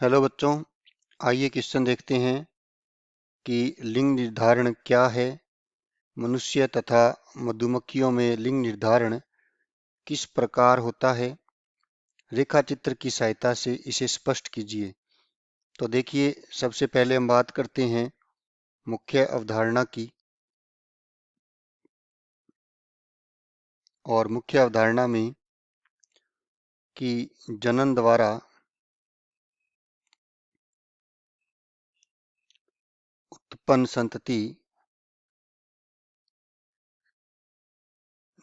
Hello बच्चों, आइए question देखते हैं कि लिंग निर्धारण क्या है। मनुष्य तथा मधुमक्खियों में लिंग निर्धारण किस प्रकार होता है। रेखा चित्र की सहायता से इसे स्पष्ट कीजिए। तो देखिए, सबसे पहले हम बात करते हैं मुख्य अवधारणा की। और मुख्य अवधारणा में कि जनन द्वारा उत्पन्न संतति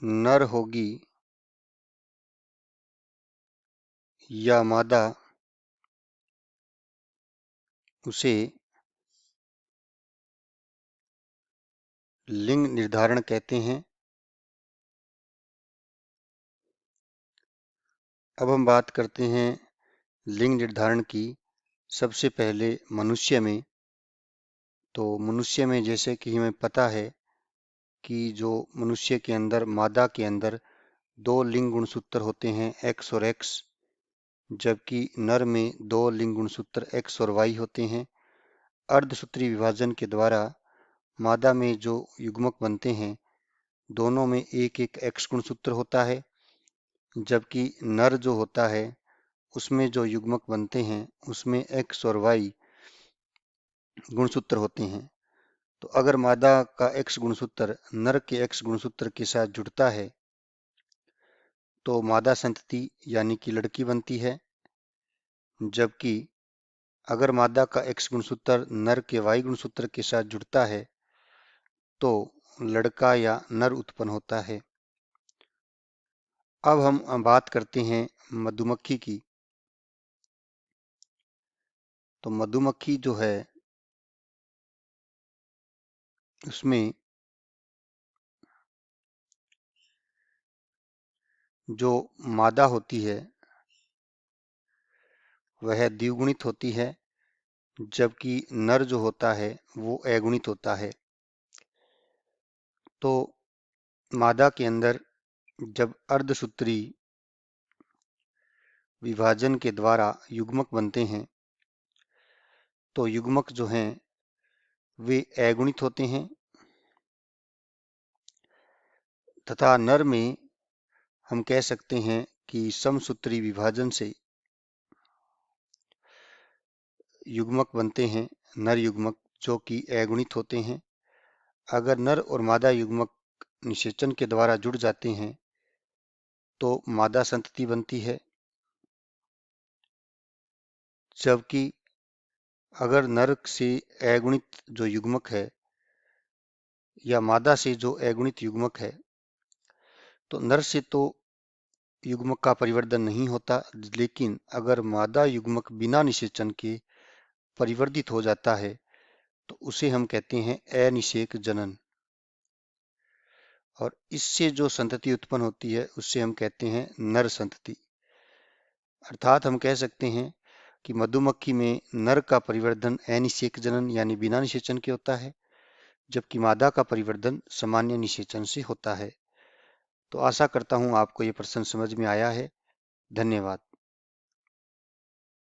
नर होगी या मादा, उसे लिंग निर्धारण कहते हैं। अब हम बात करते हैं लिंग निर्धारण की। सबसे पहले मनुष्य में। तो मनुष्य में जैसे कि हमें पता है कि जो मनुष्य के अंदर, मादा के अंदर दो लिंग गुणसूत्र होते हैं, एक्स और एक्स, जबकि नर में दो लिंग गुणसूत्र एक्स और वाई होते हैं। अर्धसूत्री विभाजन के द्वारा मादा में जो युग्मक बनते हैं, दोनों में एक एक एक्स गुणसूत्र होता है, जबकि नर जो होता है उसमें जो युग्मक बनते हैं उसमें एक्स और वाई गुणसूत्र होते हैं। तो अगर मादा का एक्स गुणसूत्र नर के एक्स गुणसूत्र के साथ जुड़ता है तो मादा संतति यानी कि लड़की बनती है, जबकि अगर मादा का एक्स गुणसूत्र नर के वाई गुणसूत्र के साथ जुड़ता है तो लड़का या नर उत्पन्न होता है। अब हम बात करते हैं मधुमक्खी की। तो मधुमक्खी जो है उसमें जो मादा होती है वह द्विगुणित होती है, जबकि नर जो होता है वो अगुणित होता है। तो मादा के अंदर जब अर्धसूत्री विभाजन के द्वारा युग्मक बनते हैं तो युग्मक जो हैं वे अगुणित होते हैं, तथा नर में हम कह सकते हैं कि समसूत्री विभाजन से युग्मक बनते हैं, नर युग्मक, जो कि अगुणित होते हैं। अगर नर और मादा युग्मक निषेचन के द्वारा जुड़ जाते हैं तो मादा संतति बनती है, जबकि अगर नर से अगुणित जो युग्मक है या मादा से जो अगुणित युग्मक है, तो नर से तो युग्मक का परिवर्धन नहीं होता, लेकिन अगर मादा युग्मक बिना निषेचन के परिवर्धित हो जाता है तो उसे हम कहते हैं अनिषेक जनन। और इससे जो संतति उत्पन्न होती है उससे हम कहते हैं नर संतति। अर्थात हम कह सकते हैं कि मधुमक्खी में नर का परिवर्धन अनिषेक जनन यानी बिना निषेचन के होता है, जबकि मादा का परिवर्धन सामान्य निषेचन से होता है। तो आशा करता हूं आपको ये प्रश्न समझ में आया है। धन्यवाद।